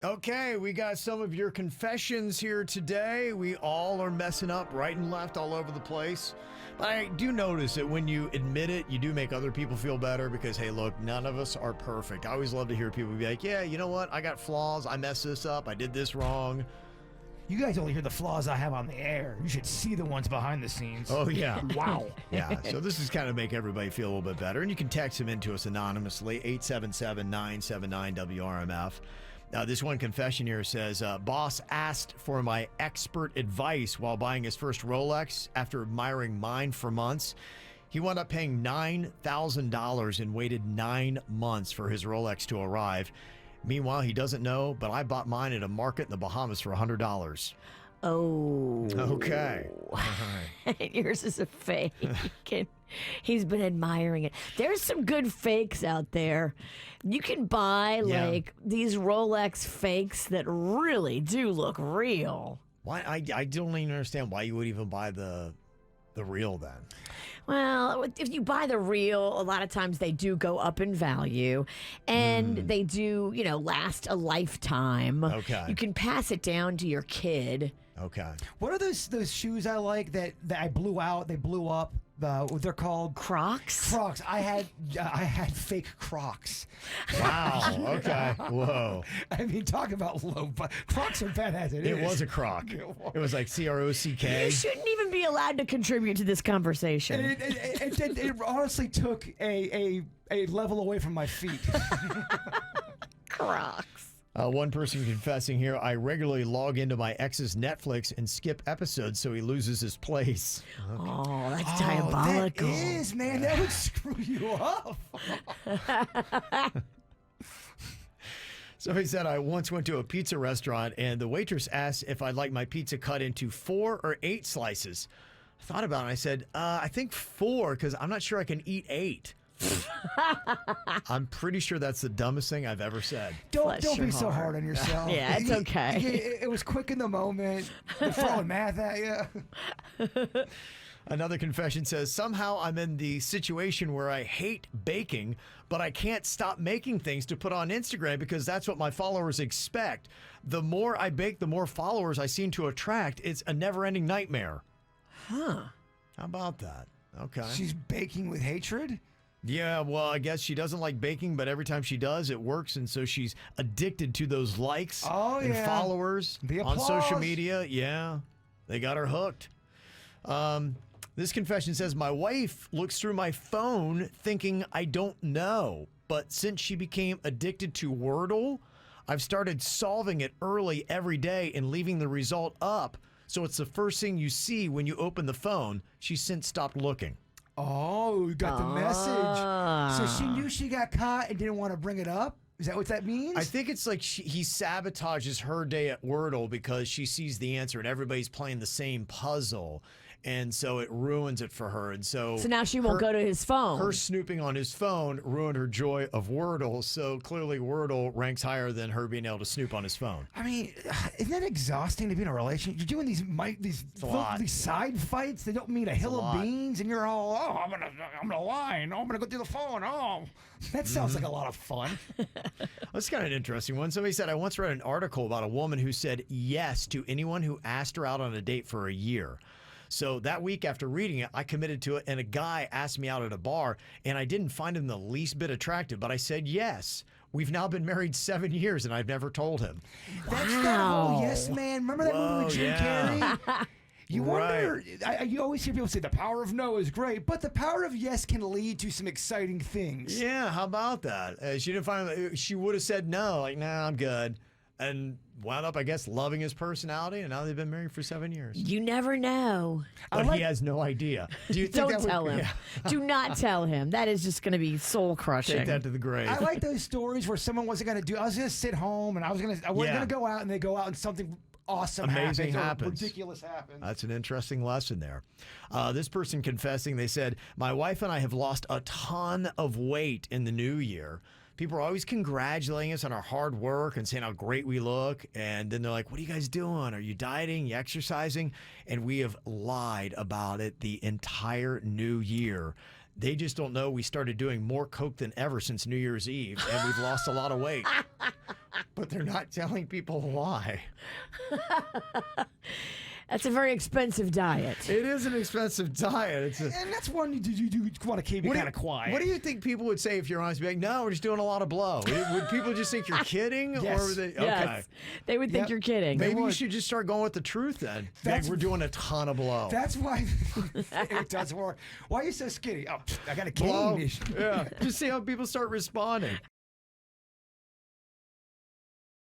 Okay, we got some of your confessions here today. We all are messing up right and left all over the place. But I do notice that when you admit it, you do make other people feel better because, hey, look, none of us are perfect. I always love to hear people be like, yeah, you know what? I got flaws. I messed this up. I did this wrong. You guys only hear the flaws I have on the air. You should see the ones behind the scenes. Oh, yeah. Wow. Yeah, so this is kind of make everybody feel a little bit better. And you can text them into us anonymously, 877-979-WRMF. This one confession here says, boss asked for my expert advice while buying his first Rolex after admiring mine for months. He wound up paying $9,000 and waited 9 months for his Rolex to arrive. Meanwhile, he doesn't know, but I bought mine at a market in the Bahamas for $100. Oh. Okay. Yours is a fake. And he's been admiring it. There's some good fakes out there. You can buy like these Rolex fakes that really do look real. Why? I don't even understand why you would even buy the real then. Well, if you buy the real, a lot of times they do go up in value and they do, last a lifetime. Okay. You can pass it down to your kid. Okay. What are those shoes I like that I blew out? They blew up. What they're called? Crocs? Crocs. I had fake Crocs. Wow. Okay. Whoa. I mean, talk about low, but Crocs are badass. It was a croc. It was like CROCK. You shouldn't even be allowed to contribute to this conversation. It honestly took a level away from my feet. Crocs. One person confessing here, I regularly log into my ex's Netflix and skip episodes so he loses his place. Okay. Oh, that's diabolical. That is, man. That would screw you up. Somebody said, I once went to a pizza restaurant and the waitress asked if I'd like my pizza cut into 4 or 8 slices. I thought about it. I said, I think 4 because I'm not sure I can eat 8. I'm pretty sure that's the dumbest thing I've ever said. Don't be so hard on yourself. Yeah, it's okay. It was quick in the moment. They're throwing math at you. Another confession says, somehow I'm in the situation where I hate baking, but I can't stop making things to put on Instagram because that's what my followers expect. The more I bake, the more followers I seem to attract. It's a never-ending nightmare. Huh. How about that? Okay. She's baking with hatred? Yeah, well, I guess she doesn't like baking, but every time she does, it works, and so she's addicted to those likes and followers on social media. Yeah, they got her hooked. This confession says, my wife looks through my phone thinking I don't know, but since she became addicted to Wordle, I've started solving it early every day and leaving the result up, so it's the first thing you see when you open the phone. She's since stopped looking. Oh, you got the message. So she knew she got caught and didn't want to bring it up? Is that what that means? I think it's like he sabotages her day at Wordle because she sees the answer and everybody's playing the same puzzle. And so it ruins it for her. And so now she won't go to his phone. Her snooping on his phone ruined her joy of Wordle. So clearly Wordle ranks higher than her being able to snoop on his phone. I mean, isn't that exhausting to be in a relationship? You're doing these side fights. They don't mean a hill of beans, and you're all, I'm gonna lie. No, I'm gonna go through the phone. Oh, that sounds like a lot of fun. That's kind of an interesting one. Somebody said, I once read an article about a woman who said yes to anyone who asked her out on a date for a year. So that week after reading it, I committed to it, and a guy asked me out at a bar, and I didn't find him the least bit attractive, but I said yes. We've now been married 7 years, and I've never told him. That's that whole yes man. Remember that movie with Jim Carrey? You wonder, you always hear people say the power of no is great, but the power of yes can lead to some exciting things. Yeah, how about that? She didn't find, she would have said no, like, nah, I'm good. And wound up, I guess, loving his personality, and now they've been married for 7 years. You never know. But he has no idea. Do you think Don't tell him. Yeah. Do not tell him. That is just going to be soul crushing. Take that to the grave. I like those stories where someone wasn't going to do. I was going to sit home, and I wasn't going to go out, and they go out, and something awesome amazing happens. Ridiculous happens. That's an interesting lesson there. This person confessing, they said, my wife and I have lost a ton of weight in the new year. People are always congratulating us on our hard work and saying how great we look. And then they're like, what are you guys doing? Are you dieting? You exercising? And we have lied about it the entire new year. They just don't know we started doing more coke than ever since New Year's Eve, and we've lost a lot of weight. But they're not telling people why. That's a very expensive diet. It is an expensive diet. And that's one you want to keep it kind of quiet. What do you think people would say if you're honest? Be like, no, we're just doing a lot of blow. Would people just think you're kidding? Yes. Or would they, okay. Yes. They would think you're kidding. Maybe you should just start going with the truth then. We're doing a ton of blow. That's why it does work. Why are you so skinny? Oh, I got a cane Blow. issue. Yeah. Just see how people start responding.